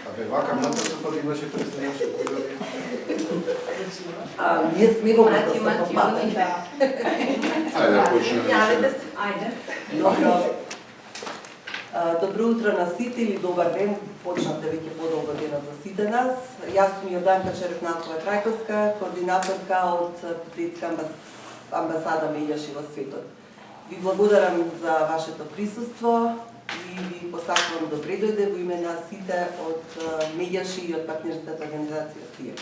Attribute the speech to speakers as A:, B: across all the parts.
A: Абе, вака мната пат имаше представуваше кој
B: ние сме во математика.
A: Ајде, почнеме.
C: Ајде.
B: Добро. Добро утро на сите или добар ден, почнавте веќе подолго денот за сите нас. Јас сум Јорданка Черевнакова-Трајковска, координаторка од Детска амбасада Медјаши во светот. Ви благодарам за вашето присуство и ви посакувам добре дојде во име на сите од Медјаши и од партнерската организација СИЕ.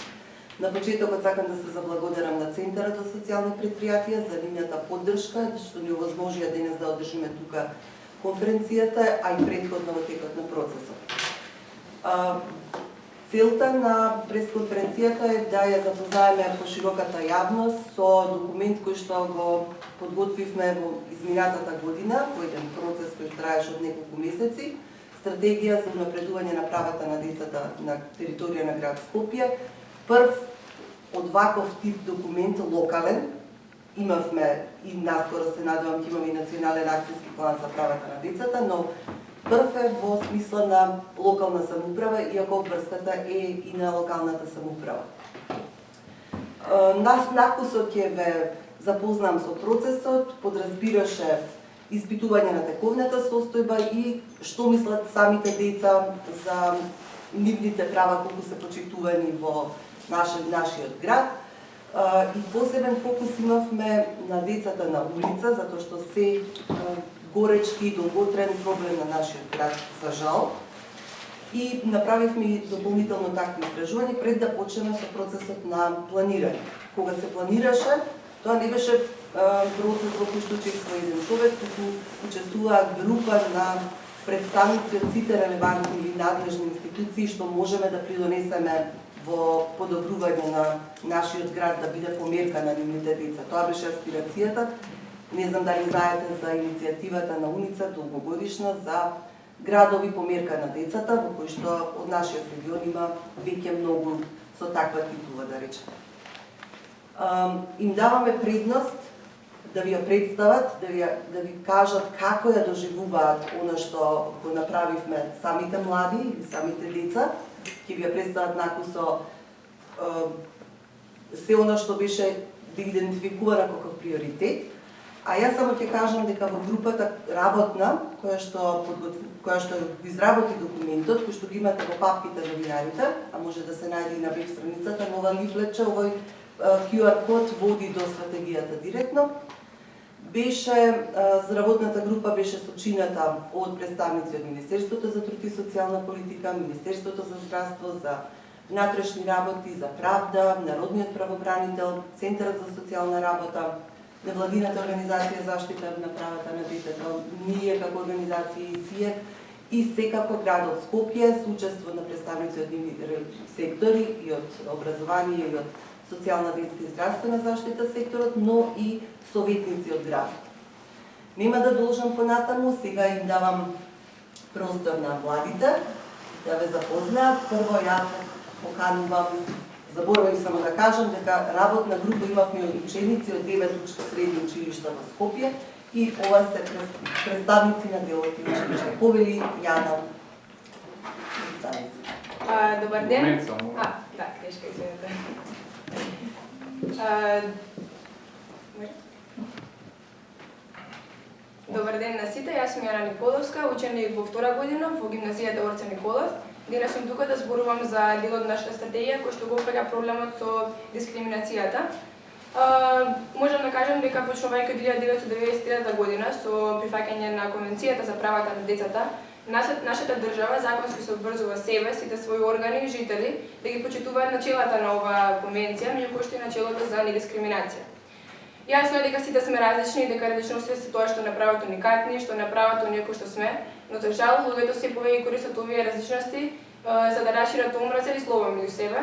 B: На почетокот сакам да се заблагодарам на Центарот за социјални предпријатија за нивната поддршка, што ни овозможија денес да одржиме тука конференцијата, а и претходно во текот на процесот. Целта на пресконференцијата е да ја запознаеме пошироката јавност со документ кој што го подготвивме во изминатата година, во еден процес кој траеше од неколку месеци, стратегија за унапредување на правата на децата на територија на град Скопје. Прв од ваков тип документ локален имавме и наскоро се надевам ќе имаме и национален акцијски план за правата на децата, но прв е во смисла на локална самоуправа, иако врската е и на локалната самоуправа. Накусот ќе ве запознам со процесот, подразбираше испитување на тековната состојба и што мислат самите деца за нивните права колку се почитувани во нашиот град. И посебен фокус имавме на децата на улица, затоа што се горечки и долготраен проблем на нашиот град, за жал. И направивме и дополнително такви истражувања пред да почнеме со процесот на планирање. Кога се планираше, тоа не беше процес во кој што учествува еден човек, туку учествуваа група на представници од сите релевантни или надлежни институции што можеме да придонесеме во подобрување на нашиот град, да биде померка на нивните деца. Тоа беше аспирацијата. Не знам дали знаете за иницијативата на УНИЦЕФ долгогодишна за градови померка на децата, во кој што од нашиот регион има веќе многу со таква титула, да речеме. Им даваме предност да ви ја представат, да ви кажат како ја доживуваат она што го направивме самите млади и самите деца, ќе ви ја представат накусо се она што беше да идентификувана како приоритет. А јас само ќе кажам дека во групата работна, која што изработи документот, кој што ги имате во папките новинарите, а може да се најде и на веб страницата, но ова лифлетче, овој QR код води до стратегијата директно. Работната група беше сочината од представници од Министерството за труд и социјална политика, Министерството за здравство, за внатрешни работи, за правда, Народниот правобранител, Центарот за социјална работа, невладината организација заштита на правата на детето, ние како организација и СИЕ и секако градот Скопје со учество на представници од нивни сектори и од образование и од социјална, детска и здравствена заштита секторот, но и советници од градот. Нема да должам понатаму, сега им давам простор на младите да ве запознаат. Прво ја поканувам, заборавив само да кажам дека работна група имавме ученици од 9 средни училишта во Скопје и ова се представници на делот и училишта. Повели Јана.
D: Добар ден. Да, тешка извинете. Добар ден на сите, јас сум Јана Николовска, ученик во втора година во гимназијата Орце Николов. Денес сум тука да зборувам за делот на нашата стратегија кој што го опфаќа проблемот со дискриминацијата. Можам да кажам дека почнувајќи од 1993 година со прифаќање на Конвенцијата за правата на децата, нашата држава законски се обврзува себе, сите своји органи и жители да ги почитуваат начелата на оваа конвенција, меѓу кои што и начелото за недискриминација. Јасно е дека сите сме различни и дека различноста се тоа што направат уникатни, што направат оние кои што сме, но за жал луѓето се повеќе користат овие различности за да расшират омраза и злоба меѓу себе.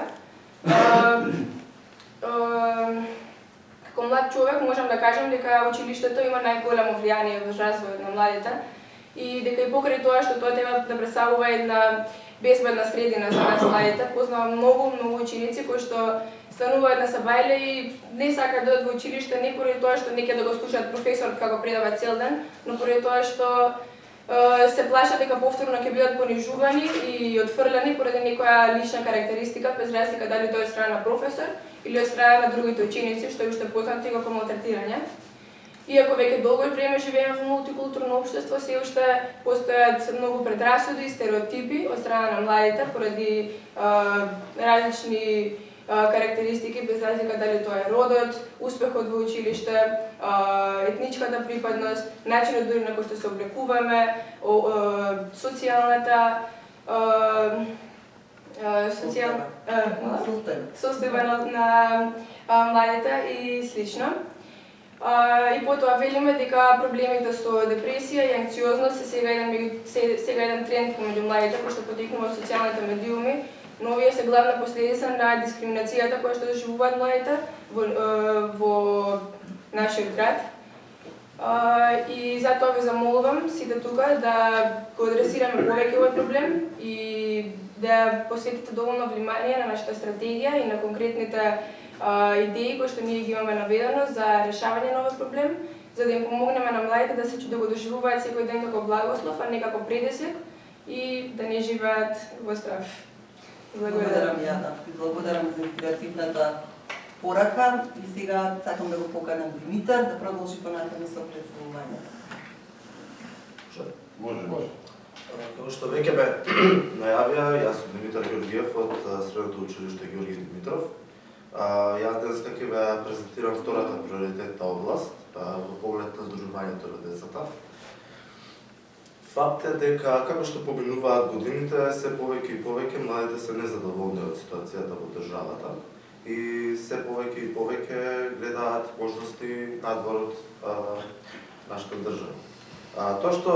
D: Како млад човек можам да кажам дека училиштето има најголемо влијание во развојот на младите и дека и покрај тоа што тоа треба да представува една безбедна средина за нас младите. Познавам многу ученици кои што стануваат на сабајле и не сакаат да одат во училиште не поради тоа што не ќе да го слушаат професор како предава цел ден, но поради тоа што се плашат дека повторно ќе бидат понижувани и отфрлени поради некоја лична карактеристика, без разлика дали тоа е од страна на професор или од страна на другите ученици, што е уште познато како малтретирање. Иако веќе долго време живееме во мултикултурно општество, се уште постојат многу предрасуди и стереотипи од страна на младите поради различни карактеристики, без разлика дали тоа е родот, успехот во училиште, етничката припадност, начинот дури на кој што се облекуваме, социјалната состојба на младите и слично. И потоа велиме дека проблемите со депресија и анксиозност се сега еден тренд помеѓу младите, кој што потекнува од социјалните медиуми, но овие се главна последица на дискриминацијата која што доживуваат младите во нашиот град. И затоа ве замолувам сите тука да го адресираме повеќе овој проблем и да посветите доволно внимание на нашата стратегија и на конкретните идеи кои што ние ги имаме наведено за решавање на овој проблем, за да им помогнеме на младите да го доживуваат секој ден како благослов, а не како предизвик и да не живеат во страв.
B: Благодарам Јана, благодарам за инспиративната порака и сега сакам да го поканам Димитар да продолжи понатаму со представувањето.
C: Може. Како што веќе ме најавија, јас сум Димитар Георгиев од Средното училиште Георги Димитров. Јас денеска ќе ве презентирам втората приоритетна област во поглед на здружувањето на децата. Факт е дека, како што поминуваат годините, се повеќе и повеќе младите се незадоволни од ситуацијата во државата и се повеќе и повеќе гледаат можности надвор од нашата држава. Тоа што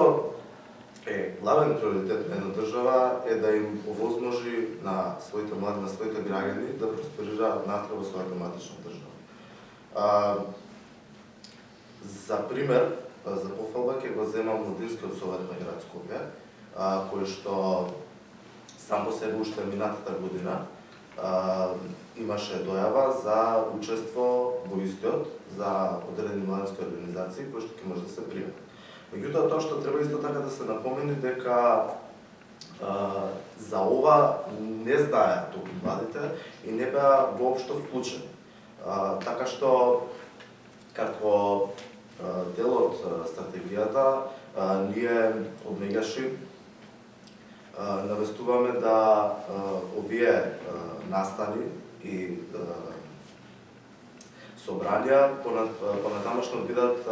C: е главен приоритет на една држава е да им овозможи на своите млади, на своите граѓани да просперираат натре во својата матична држава. За пример, за пофалба ќе го земам Младинскиот совет на град Скопје, кој што сам по себе уште минатата година имаше дојава за учество во истиот за одредени младински организации кои што ќе може да се пријат. Меѓутоа, тоа што треба исто така да се напомени дека за ова не знаеа толку младите и не беа воопшто вклучени. Така што, како дел од стратегијата, ние од негаши навестуваме да овие настани и собрања понатамошно бидат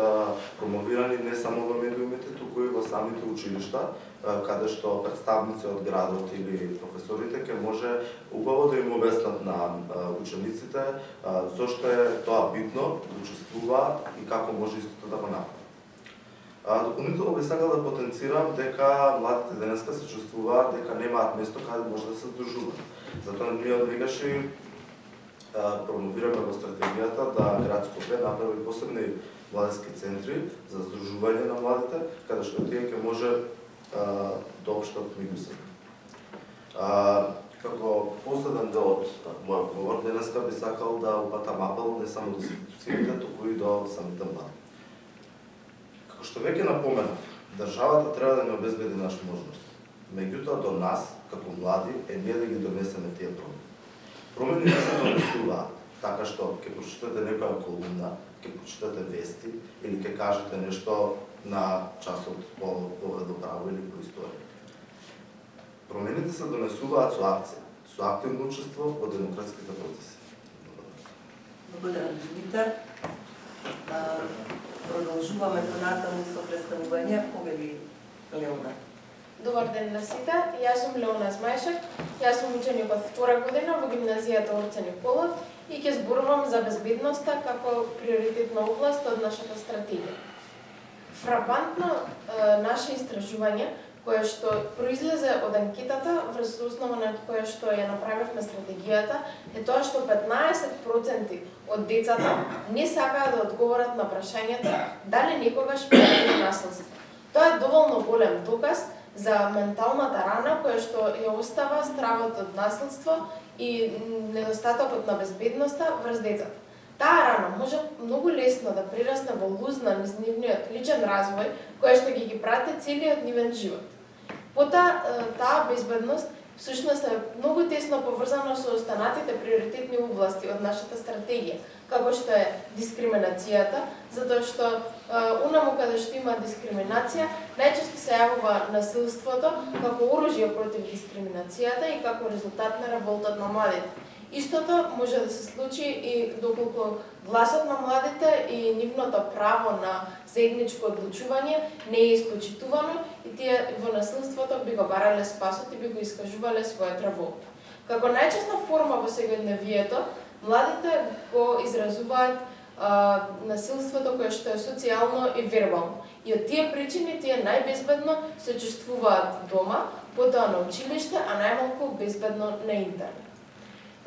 C: промовирани не само во медиумите, туку и во самите училишта, каде што представници од градот или професорите ќе може убаво да им обяснат на учениците зошто е тоа битно да учествуваат и како може истото да го направат. Дополнително би сакал да потенцирам дека младите денеска се чувствуваат дека немаат место каде може да се здружуваат. Затоа ние од негаши промовираме во стратегијата да град Скопје направи посебни младински центри за здружување на младите, каде што тие ќе може да општат меѓу себе. Како последен дел од мојот говор денеска би сакал да упатам апел не само до институциите, туку и до самите млади. Како што веќе напоменав, државата треба да ни обезбеди наши можности. Меѓутоа до нас, како млади, е ние да ги донесеме тие промени. Промените се донесуваат така што ќе прочитате некоја колумна, ќе прочитате вести или ќе кажете нешто на часот по право или по историја. Промените се донесуваат со акција, со активно учество во демократските процеси.
B: Благодарам, Димитар. Продолжуваме понатаму со представување, повели Леона.
E: Добар ден на сите, јас сум Леона Змајшек, јас сум ученик од втора година во гимназијата Орце Николов и ќе зборувам за безбедноста како приоритетна област од нашата стратегија. Фрапантно наше истражување, кое што произлезе од анкетата врз основа на која што ја направивме стратегијата, е тоа што 15% од децата не сакаат да одговорат на прашањето дали некогаш прават насилство. Тоа е доволно голем доказ за менталната рана која што ја остава стравот од насилство и недостатокот на безбедноста врз децата. Таа рана може многу лесно да прерасне во лузна низ нивниот личен развој, која што ги прати целиот нивен живот. Потоа, таа безбедност всушност е многу тесно поврзана со останатите приоритетни области од нашата стратегија, како што е дискриминацијата, затоа што унаму каде што има дискриминација, најчесто се јавува насилството како оружје против дискриминацијата и како резултат на револтот на младите. Истото може да се случи и доколку гласот на младите и нивното право на заедничко одлучување не е испочитувано и тие во насилството би го барале спасот и би го искажувале својот револт. Како најчеста форма во секојдневието, младите го изразуваат насилството кое што е социјално и вербално. И од тие причини тие најбезбедно се чувствуваат дома, потоа на училиште, а најмалку безбедно на интернет.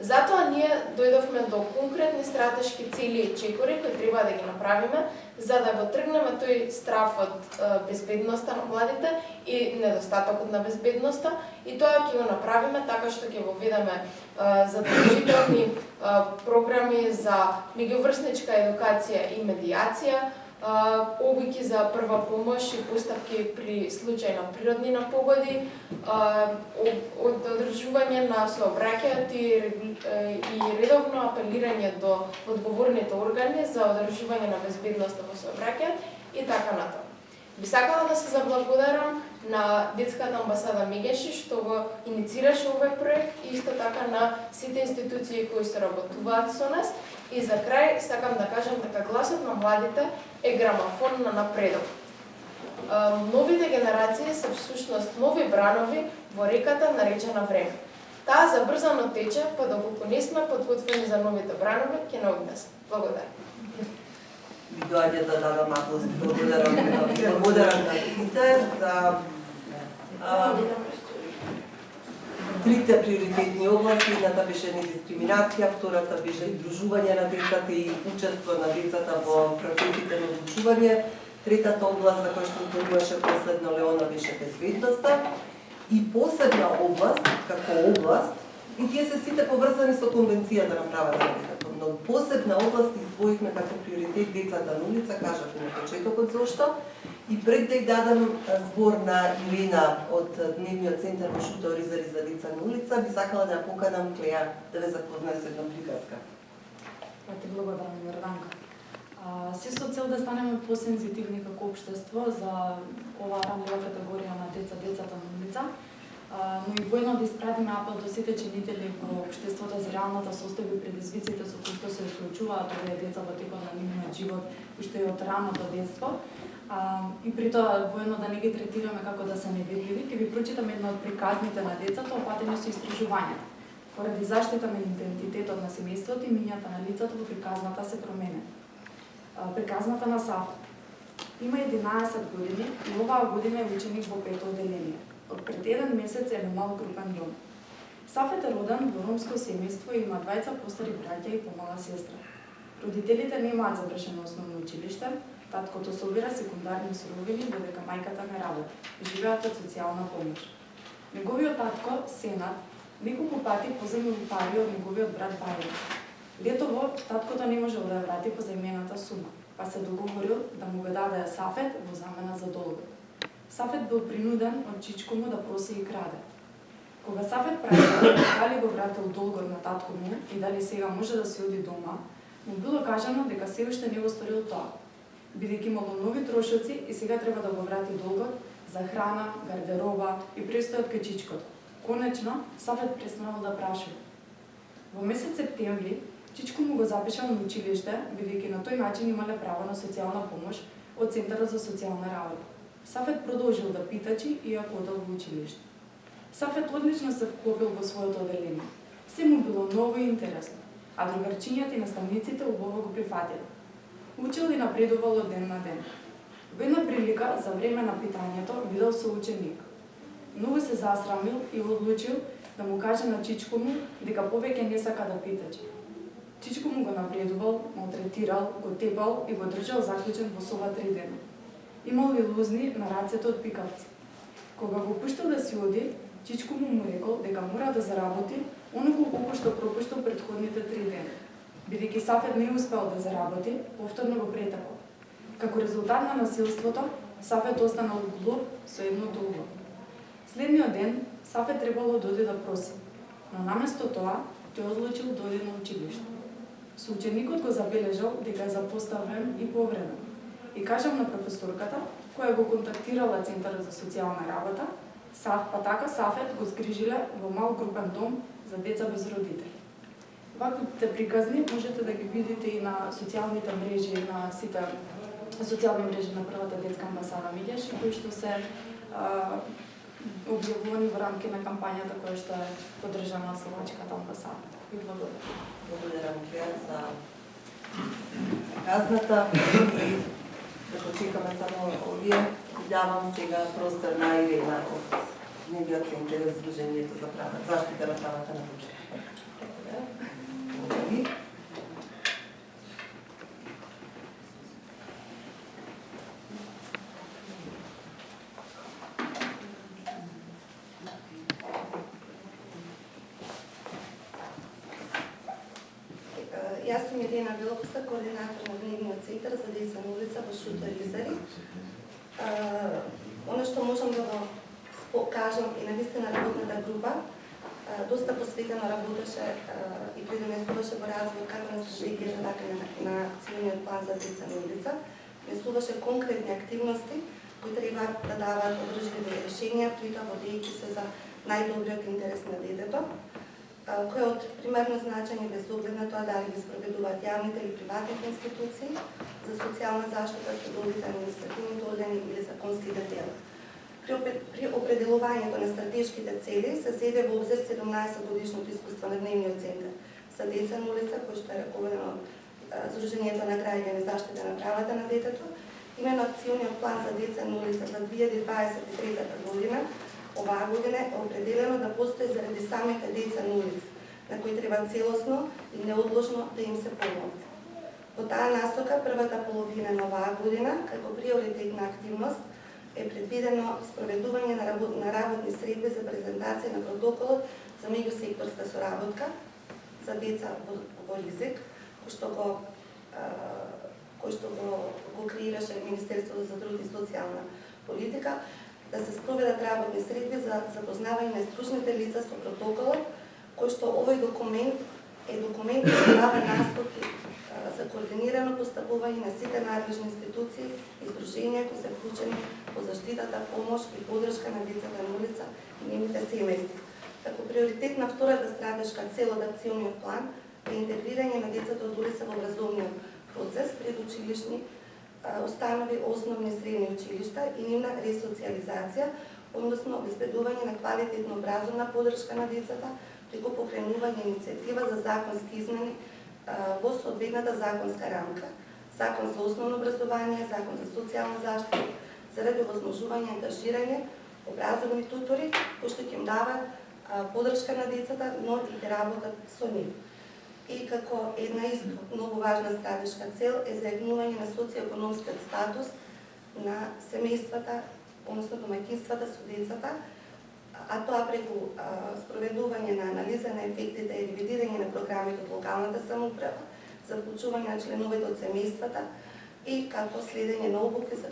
E: Затоа ние дојдовме до конкретни стратешки цели и чекори кои треба да ги направиме за да го тргнеме тој страф од безбедноста на младите и недостатокот на безбедноста и тоа ќе го направиме така што ќе воведеме задолжителни програми за меѓуврсничка едукација и медијација, обуки за прва помош и постапки при случај на природни непогоди, одржување на сообраќајот и редовно апелирање до одговорните органи за одржување на безбедноста во сообраќајот и така натаму. Би сакала да се заблагодарам на Детската амбасада Мегеши што го иницираше овој проект и исто така на сите институции кои се работуваат со нас. И за крај сакам да кажам дека гласот на младите е грамофон на напредок. Новите генерации се всушност нови бранови во реката наречена време. Таа забрзано тече, па доколку не сме подготвени за новите бранови, ќе не однесе. Благодарам.
B: Ви доаѓа да дадам аплауз. Благодарам на сите за трите приоритетни области. Едната беше недискриминација, втората беше издружување на децата и учество на децата во процесите на одлучување. Третата област, за која што зборуваше последно Леона, беше безбедноста. И посебна област, како област, и тие се сите поврзани со конвенцијата на правата на детето. Но посебна област издвоивме како приоритет децата на улица, кажав на почетокот зошто. И пред да ја дадам збор на Ирина од Дневниот центар во Шуторизари за деца на улица, би сакала да ја поканам Клеја да ве запознае со една приказка.
F: Ти благодарам, Јорданка. Се со цел да станеме посензитивни како општество за оваа ранлива категорија на децата на улица, но и воедно да испратиме апел до сите чинители во општеството за реалната состојба и предизвиците со кои што се соочуваат овие деца во текот на нивниот живот, уште и од раното детство. И при тоа воедно да не ги третираме како да се невидливи, ќе ви прочитам една од приказните на децата опатени со истражувањето. Поради заштита на идентитетот на семејството, имињата на лицата во приказната се променет. Приказната на Сафет. Има 11 години и оваа година е ученик во 5-то одделение. Од пред 1 месец е немал групен дом. Сафет е роден во ромско семејство и има двајца постари браќа и помала сестра. Родителите немаат завршено основно училиште, таткото собира секундарни суровини додека мајката не работи. Живеат од социјална помош. Неговиот татко, Сенат, неколку пати позајмил пари од неговиот брат Бајле. Летово, таткото не можел да ја врати позајмената сума, па се договорил да му го даде Сафет во замена за долгот. Сафет бил принуден од чичко му да проси и краде. Кога Сафет прави дали го вратил долгот на татко му и дали сега може да се оди дома, му било кажано дека се уште не го сторил тоа, бидејќи имало нови трошоци и сега треба да го врати долгот за храна, гардероба и престојот кај чичкото. Конечно, Сафет престанал да прашува. Во месец септември, чичко му го запишал на училиште, бидејќи на тој начин имале право на социјална помош од Центарот за социјална работа. Сафет продолжил да питачи иако одел во училиште. Сафет одлично се вклопил во своето одделение. Се му било ново и интересно, а другарчињата и наставниците убаво го прифатиле. Учел и напредувал од ден на ден. Во една прилика, за време на питањето, видел соученик. Многу се засрамил и одлучил да му каже на чичко му дека повеќе не сака да питачи. Чичко му го напредувал, малтретирал, го тепал и го држал заклучен во соба 3 дена. Имал и лузни на рацете од пикавци. Кога го пуштил да си оди, чичко му рекол дека мора да заработи онолку колку што пропуштил претходните 3 дена. Бидејќи Сафет не успеал да заработи, повторно го претекол. Како резултат на насилството, Сафет останал глув со едното угло. Следниот ден, Сафет требало да оди да проси, но наместо тоа, тој одлучил да оди на училиште. Соученикот го забележал дека е запоставен и повреден и кажал на професорката, која го контактирала Центарот за социјална работа, па така Сафет го згрижиле во мал групен дом за деца без родители. Ваквите приказни можете да ги видите и на социјалните мрежи, на сите социјални мрежи на првата детска амбасада Милјаши, кои што се објавувани во рамки на кампањата која што е поддржана од Словачката амбасада. И благодарам.
B: Благодарам Кеа за казната. Да почекаме само овие. Давам сега простор на Ирена од Невиот центар за Сдруженијето за заштита на правата на почеток.
G: Јас сум Ирена Белопуста, координатор на Дневниот центар за деца на улица во Шуто Ризари. Оно што можам да го кажам и навистина работната група, доста посветено работеше и придонесуваше во развој како на стратегија, така и на акциониот план за деца на улица. Внесуваше конкретни активности кои треба да даваат одржливи решенија, при тоа водејќи се за најдобриот интерес на детето, кој е од примерно значење без оглед на тоа дали ги спроведуваат јавните или приватните институции за социјална заштита, судовите, административните органи или законските тела. При определувањето на стратешките цели се зеде во обзир 17-годишното искуство на Дневниот центар за деца на улица, кој што е раководено од Сдруженијето на граѓани за заштита на правата на детето. Имено акциониот план за деца на улица за 2023 година, оваа година е определено да постои заради самите деца на улица, на кои треба целосно и неодложно да им се помогне. Во таа насока, првата половина на оваа година, како приоритетна активност, е предвидено спроведување на работни средби за презентација на протоколот за меѓусекторска соработка за деца во ризик, кој што го креираше Министерството за труд и социјална политика, да се спроведат работни средби за запознавање на стручните лица со протоколот, кој што овој документ е документ кој дава настоки за координирано постапување на сите надлежни институции и здруженија кои се вклучени во заштитата, помош и поддршка на децата на улица и нивните семејства. Како приоритет на втората стратешка цел од акциониот план е интегрирање на децата од улица во образовниот процес, предучилишни установи, основни и средни училишта и нивна ресоциализација, односно обезбедување на квалитетно образовна поддршка на децата преку покренување иницијатива за законски измени во соодветната законска рамка, закон за основно образование, закон за социјална заштита, заради овозможување ангажирање образовни тутори кои што ќе им дават поддршка на децата, но и ќе работат со нив. И како една исто многу важна стратешка цел е заеднување на социјоекономскиот статус на семејствата, односно домаќинствата со децата, а тоа преку спроведување на анализа на ефектите и ревидирање на програмите од локалната самоуправа за вклучување на членовете од семејствата и како следење на обуки за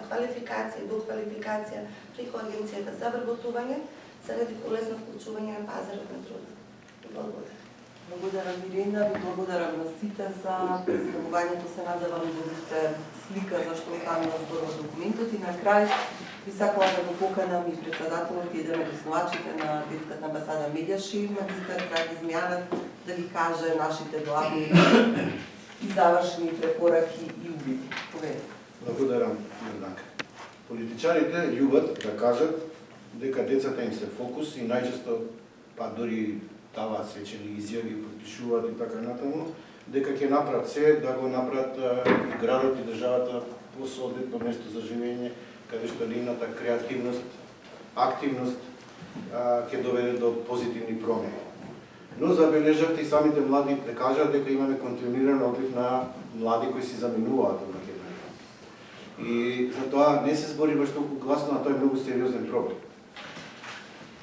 G: квалификација и доквалификација преку Агенцијата за вработување заради полесно вклучување на пазарот на труд. Благодарам.
B: Благодарам Ирена, ви благодарам на сите за представувањето, се надевам да видите слика зашто станува збор во документот и на крај би сакала да го поканам и председателот и еден од основачите на детската амбасада Милјаши, магистар Драги Змјанец, да ви каже нашите главни и завршни препораки и увиди. Поведете.
A: Благодарам, Јорданка. Политичарите љубат да кажат дека децата им се фокус и најчесто па дури даваат свечени изјави, подпишуваат и така натаму, дека ќе направат се да го направат и градот и државата по соодветно место за живење, каде што нивната креативност, активност ќе доведе до позитивни промени. Но забележавте и самите млади да кажат дека имаме континуиран одлив на млади кои си заминуваат од Македонија. И за тоа не се збори баш толку гласно, а тоа е многу сериозен проблем.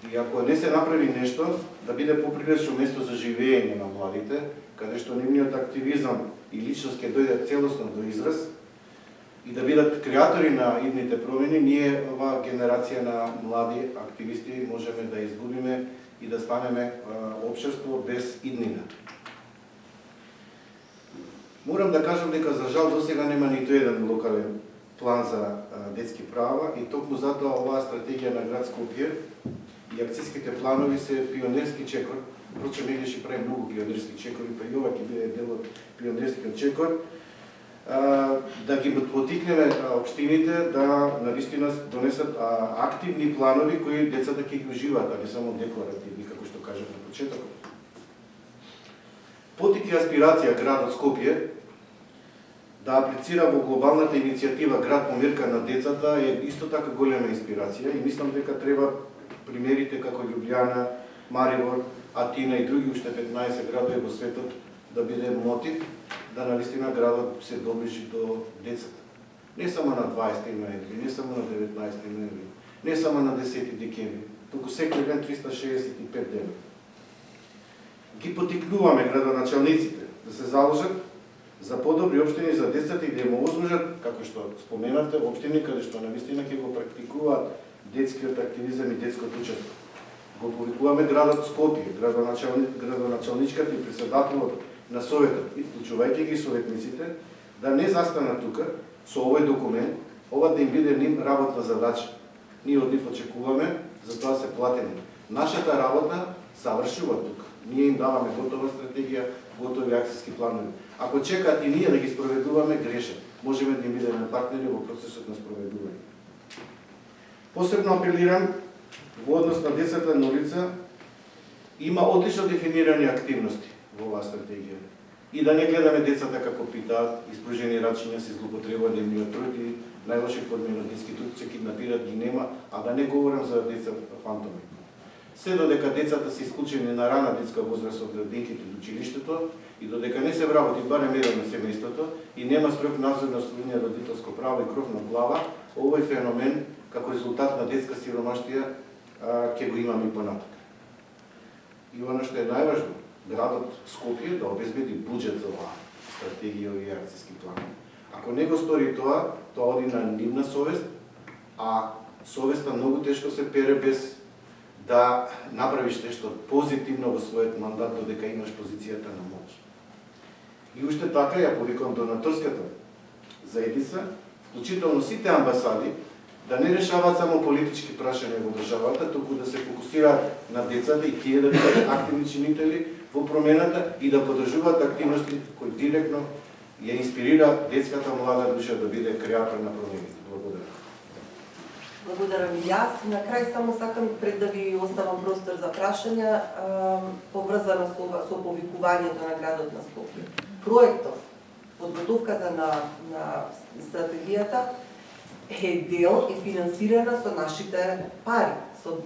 A: И ако не се направи нешто, да биде поприлично место за живење на младите, каде што нивниот активизам и личност ќе дојдат целосно до израз, и да бидат креатори на идните промени, ние, оваа генерација на млади активисти, можеме да изгубиме и да станеме општество без иднина. Морам да кажам дека за жал досега нема ниту еден локален план за детски права и токму затоа оваа стратегија на град Скопје и акцијските планови се пионерски чекор. Впрочем, ние ще правим многу пионерски чекори, па и ова ќе биде дел од пионерскиот чекор, да ги потикнеме општините да навистина донесат активни планови кои децата ќе ги уживаат, а не само декларативни, како што кажав на почетокот. Потик и аспирација градот Скопје да аплицира во глобалната иницијатива Град помирка на децата е исто така голема инспирација и мислам дека треба примерите како Љубљана, Марибор, Атина и други уште 15 градови во светот да биде мотив да навистина градот се доближи до децата. Не само на 20 ноември, не само на 19 ноември, не само на 10 декември, туку секој ден 365 дена. Ги потикнуваме градоначалниците да се заложат за подобри општини за децата и да им овозможат, како што споменавте, општини каде што навистина ќе го практикуваат детскиот активизам и детското учество. Го повикуваме градот Скопје, градоначалничката и председателот на советот и вклучувајќи ги советниците да не застанат тука со овој документ, ова да им биде ним работна задача. Ние од нив очекуваме, за тоа се платени. Нашата работа завршува тука. Ние им даваме готова стратегија, готови акцијски планови. Ако чекаат и ние да ги спроведуваме, грешат. Можеме да им бидеме партнери во процесот на спроведување. Посебно апелирам во однос на децата на улица, има одлично дефинирани активности во оваа стратегија. И да не гледаме децата како питаат, испружени рачиња, се злоупотребуваат нивниот труд и најлоши форми на институција, киднапираат ги нема, а да не говорам за деца фантоми. Се додека децата се исклучени на рана детска возраст од градинките до училиштето и додека не се вработи барем еден на семејството и нема строг надзор на остварување родителско право и кров на глава, овој феномен како резултат на детска сиромаштија ќе го имаме и понатака. И оно што е најважно, градот Скопје да обезбеди буџет за оваа стратегија и акцијски план. Ако не го стори тоа, тоа оди на нивна совест, а совеста многу тешко се пере без да направиш нешто позитивно во својот мандат додека имаш позицијата на моќ. И уште така ја повикувам донаторската заедница, вклучително сите амбасади, да не решаваат само политички прашања во државата, туку да се фокусираат на децата и тие да бидат активни чинители во промената и да поддржуваат активности кои директно ја инспирира детската млада душа да биде креатор на промените. Благодарам.
B: Благодарам и јас. На крај само сакам, пред да ви оставам простор за прашања, поврзано со повикувањето на градот на Скопје. Проектот, подготовката на стратегијата е дел и финансирана со нашите пари, со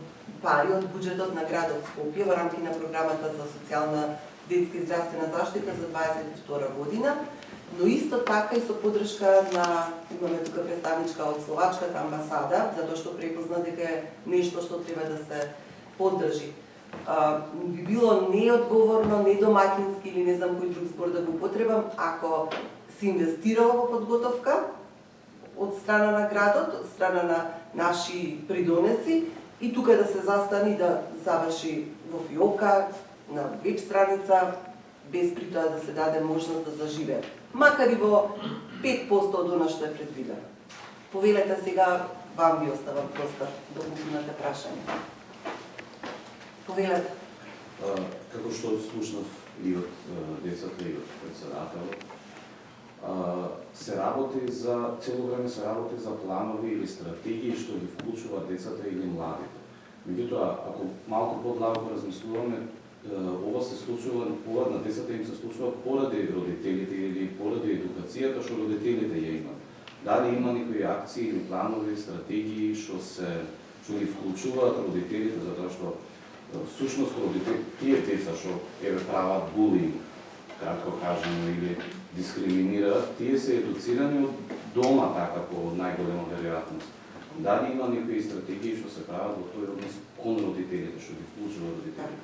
B: пари од буџетот на градот Скопје во рамки на програмата за социјална детска и здравствена заштита за 2022 година, но исто така и со поддршка на, имаме тука представничка од Словачката амбасада, затоа што препозна дека е нешто што треба да се поддржи. Би било неодговорно, недомакински или не знам кој друг збор да го употребам, ако се инвестирало во подготовка од страна на градот, од страна на наши придонеси и тука да се застани и да заврши во фиока, на веб страница, без при тоа да се даде можност да заживее. Макар и во 5% од она што е предвидено. Повелете сега, вам ви оставам простор да го имате прашање. Повелете.
H: Како што слушнав и од децата и од председателот, се работи за цело време се работи за планови или стратегии што ги вклучуваат децата или младите. Меѓутоа, ако малку подлабоко размислуваме, ова се случува, ова на децата им се случува поради родителите или поради едукацијата што родителите ја имат. Дали има некои акции или планови, стратегии што ги вклучуваат родителите, затоа што всушност тие деца што прават булинг, кратко кажано, или дискриминираат, тие се едуцирани од дома така по најголема веројатност. Дали има некои стратегии што се прават во тој однос кон родителите? критериите што ги вклучува родителите.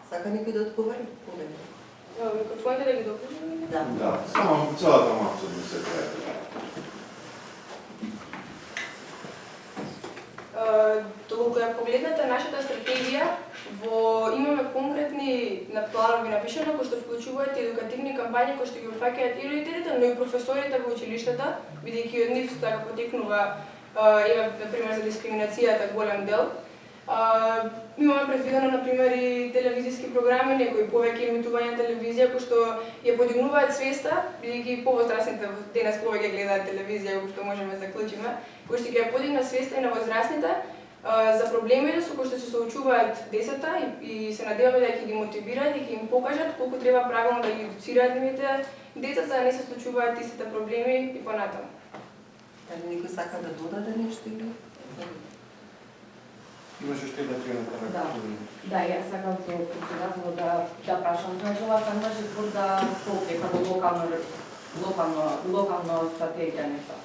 B: Сака некој да одговори?
D: Микрофоните да ги допушим?
B: Да.
C: Да, само целата мапа да се прави.
D: Доколку ја погледнете нашата стратегија, имаме конкретни планови напишани кои што вклучуваат едукативни кампањи кои што ги опфаќаат и родителите, но и професорите во училиштата, бидејќи од нив така потекнува например за дискриминацијата голем дел. Имаме предвидено например и телевизиски програми, некои повеќе емитувања на телевизија кои што ја подигнуваат свеста, бидејќи повозрасните денес повеќе гледаат телевизија, кои што можеме да заклучиме, кои што ќе ја подигнат свеста и на возрастните за проблемите со кои што се соочуваат децата и се надеваме да ќе ги мотивираат и ќе им покажат колку треба правилно да ги едуцираат нивните деца за да не се случуваат истите проблеми и понатаму.
B: Дали некој сака да додаде нешто или?
A: Имаше уште една коментар.
F: Да, јас сакам со председател да прашам. Значи, ова се може збор за Скопје како локално стратегија нешто.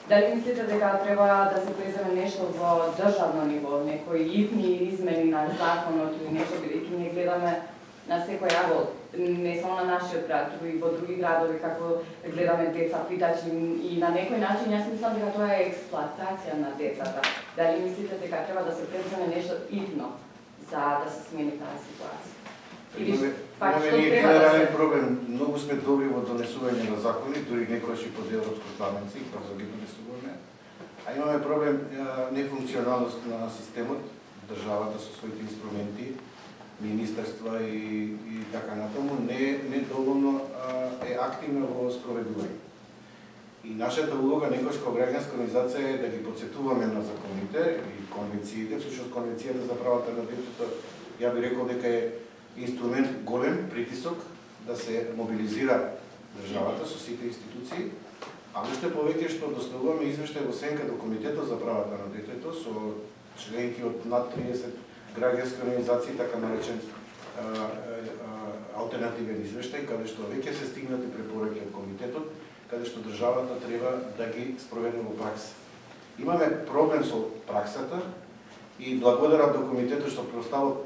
F: Дали мислите дека треба да се преземе нешто во државно ниво, некои итни измени на законот или нешто, бидејќи ние гледаме на секој агол, не само на нашиот град, туку и во други градови како гледаме деца питачи и на некој начин јас мислам дека тоа е експлоатација на децата. Дали мислите дека треба да се преземе нешто итно за да се смени таа ситуација?
A: Имаме ние генерален проблем, многу сме добри во донесување на закони, дури некојаш и по дел од парламенци, како за ги донесуваме. А имаме проблем нефункционалност на системот, државата со своите инструменти, министерства и така натаму, не доволно е активна во спроведување. И нашата улога некојаш како граѓанска организација е да ги потсетуваме на законите и конвенциите, всушност конвенцијата за правата на детето, ја би рекол дека е инструмент голем притисок да се мобилизира државата со сите институции, а уште повеќе што доставуваме извештај во сенка до Комитетот за правата на детето со членки од над 30 граѓански организации, така наречен алтернативен извештај, каде што веќе се стигнати препораки од комитетот, каде што државата треба да ги спроведе во пракса. Имаме проблем со праксата и благодарам до комитетот што проставил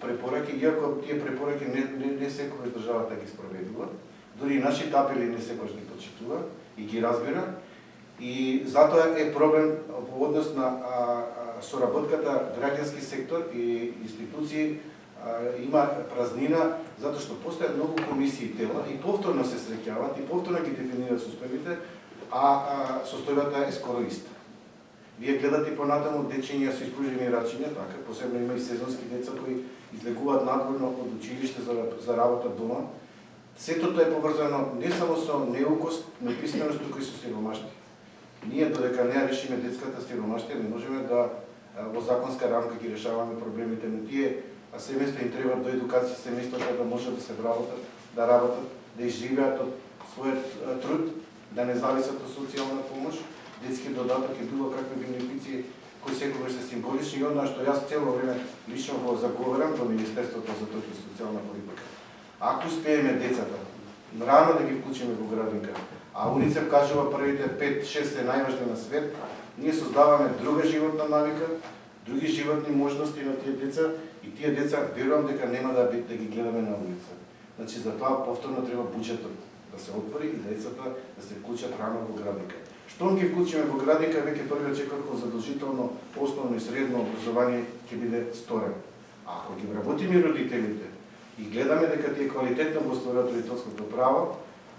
A: препораки, иако тие препораки не секогаш државата ги спроведува, дури и нашите апели не секогаш ги почитува и ги разбира, и затоа е проблем во однос на соработката граѓански сектор и институции има празнина, затоа што постојат многу комисии и тела и повторно се среќават и повторно ги дефинираат состојбите, а состојбата е скоро иста. Вие гледате понатаму дечиња со испружени рачиња, така, посебно има и сезонски деца кои излегуваат надворно од училиште за работа дома. Сето тоа е поврзано не само со неукост, неписменост, туку и со сиромаштија. Ние додека не решиме детската сиромаштија, не можеме да во законска рамка ги решаваме проблемите на тие, а семејства им треба до едукација семејствата да можат да се вработат, да изживеат од својот труд, да не зависат од социјална помош, детски додаток и било какви бенефиции кои секогаш се символични и она што јас цело време лично го заговарам до Министерството за труд и социјална политика. Ако успееме децата рано да ги вклучиме во градинка, а УНИЦЕФ кажува првите 5-6 се најважни на свет, ние создаваме друга животна навика, други животни можности на тие деца и тие деца верувам дека нема да ги гледаме на улица. Значи за тоа повторно треба буџетот да се отвори и децата да се вклучат рано во градинка. Штом ги вклучиме во градинка, веќе првиот чекор задолжително основно и средно образование ќе биде сторено. А ако ги вработиме родителите и гледаме дека тие квалитетно го остваруваат родителското право,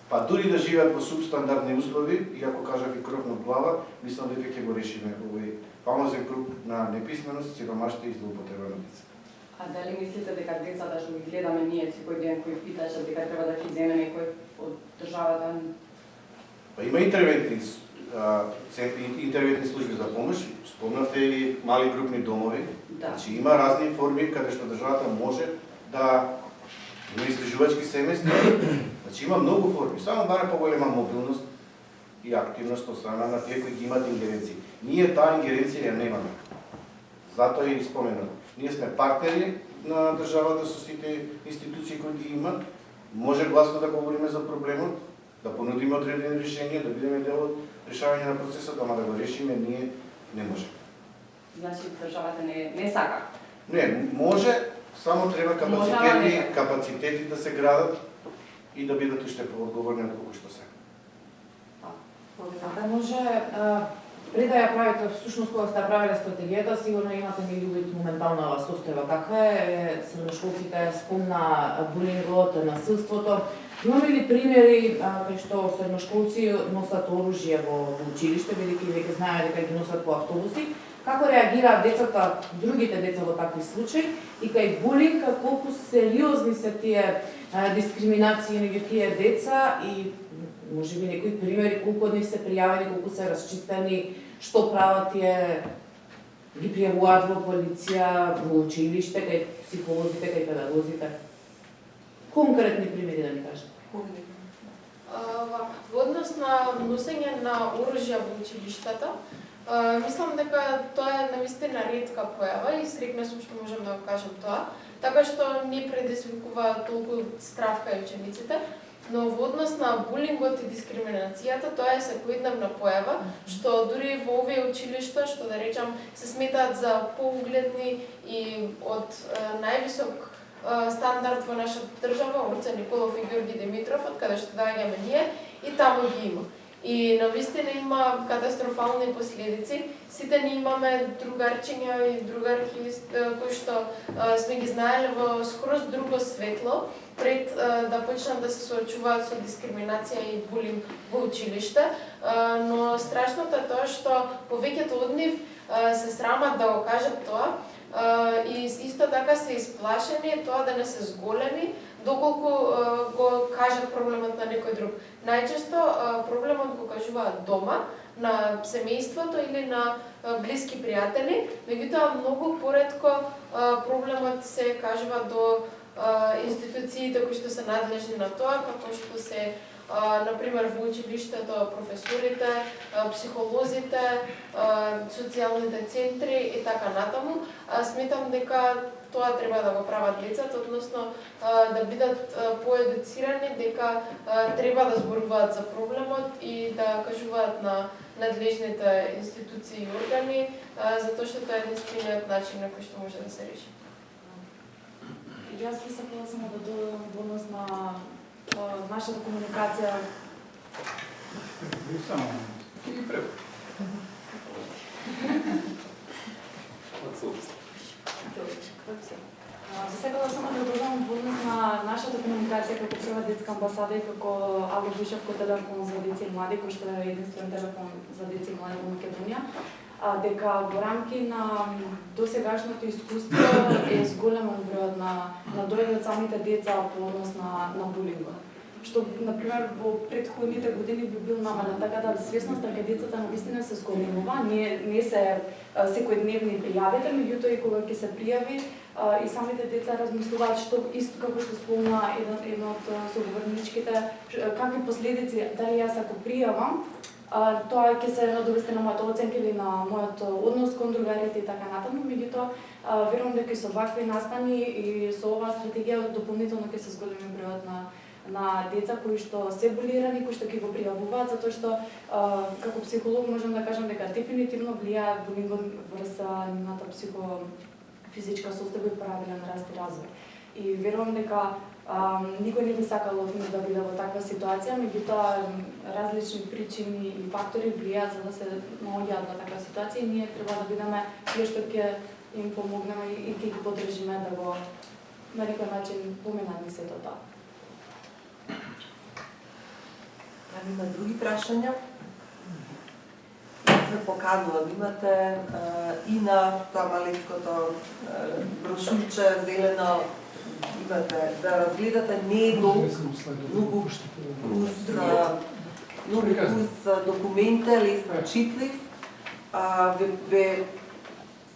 A: па дури да живеат во субстандардни услови, и ако кажав и кров над глава, мислам дека ќе го решиме овој фамозен круг на неписменост, сиромаштија и злоупотреба на деца.
F: А дали мислите дека децата што ги гледаме ние секој ден кои питаше дека треба да ги земе некој од државата?
A: Па има интервентни служби за помош, спомнавте и мали групни домови.
F: Да.
A: Значи има разни форми каде што државата може да има истражувачки семејства. Значи има многу форми, само бара поголема мобилност и активност од страна на тие кои ги имаат ингеренции. Ние таа ингеренција ја немаме. Затоа и споменав. Ние сме партнери на државата со сите институции кои ги имат. Може гласно да говориме за проблемот, да понудиме одредени решенија, да бидеме дел од решавање на процесот, ама да го решиме ние не можеме.
F: Значи државата не сака.
A: Не, може, само треба капацитети да се градат и да бидат уште поодговорни од колку што се.
I: Да може, пред да ја правите, всушност кога сте правиле стратегијата, сигурно имате нели увид моментална состојба каква е, средношколците спомна булингот, насилството. Имаме ли примери кај што средношколци носат оружје во училиште, бидејќи веќе знаеме дека ги носат по автобуси? Како реагираат децата, другите деца во такви случаи и кај булинг, колку сериозни се тие дискриминации меѓу тие деца и може би некои примери колку од нив се пријавени, колку се расчистени, што прават тие, ги пријавуваат во полиција, во училиште, кај психолозите, кај педагозите. Конкретни примери да ни кажете.
E: Во однос на носење на оружја во училиштата, мислам дека тоа е навистина ретка појава и срекна сум што можам да го кажам тоа, така што не предизвикува толку страв кај учениците, но во однос на булингот и дискриминацијата, тоа е секојдневна појава, што дури во овие училишта, што да речам, се сметаат за поугледни и од највисок стандард во нашата држава, Орце Николов и Ѓорги Димитров, од каде што доаѓаме ние, и таму ги има. И навистина има катастрофални последици. Сите ние имаме другарчиња и другарки кои што сме ги знаеле во скроз друго светло, пред да почнат да се соочуваат со дискриминација и булинг во училиште, но страшното е тоа што повеќето од нив се срамат да го кажат тоа и исто така се исплашени тоа да не се зголеми доколку го кажат проблемот на некој друг. Најчесто проблемот го кажуваат дома, на семејството или на блиски пријатели, меѓутоа многу поретко проблемот се кажува до институциите кои што се надлежни на тоа, како што се например во училиштето професорите, психолозите, социјалните центри и така натаму. Сметам дека тоа треба да го прават децата, односно да бидат поедуцирани дека треба да зборуваат за проблемот и да кажуваат на надлежните институции и органи, затоа што тоа е единствениот начин на кој што може да се реши.
F: Јас би сакала само да додам во однос на нашата комуникација.
J: Само и пред.
F: Сакала само да додам во однос на нашата комуникација како прва детска амбасада и како Ало Бушевко телефон за деца и млади, кој што е единствен телефон за деца и млади во Македонија, дека во рамки на досегашното искуство е зголемен бројот на дојде од самите деца по однос на булингот. Што, например, во претходните години би бил намален, така да свесноста кај децата навистина се зголемува, не се секојдневни пријавите, меѓутоа и кога ќе се пријави и самите деца размислуваат што исто како што спомна едно од соговорничките, какви последици, дали јас ако пријавам, тоа ќе се надовести на мојата оценка или на мојот однос кон другарите и така натаму, меѓутоа верувам дека со вакви настани и со оваа стратегија дополнително ќе се зголеми бројот на деца кои што се булирани, кои што ќе го пријавуваат, затоа што како психолог можам да кажам дека дефинитивно влијаат булингот врз нивната психофизичка состојба и правилен раст и развој. И верувам дека никој не би сакал од нив да биде во таква ситуација, меѓутоа различни причини и фактори влијаат за да се наоѓаат во таква ситуација и ние треба да бидеме тие што ќе им помогнеме и ќе ги поддржиме да го на некој начин поменат сето тоа.
B: Има други прашања? Јас ве поканувам, имате и на тоа малецкото брошурче зелено, имате да разгледате, не е долг, многу документ е, лесно читлив. Ве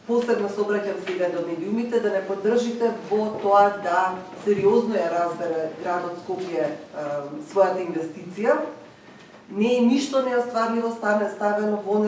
B: посебно се обраќам сега до медиумите да не поддржите во тоа да сериозно ја разбере градот Скопје својата инвестиција. Не е ништо неостварливо ставено во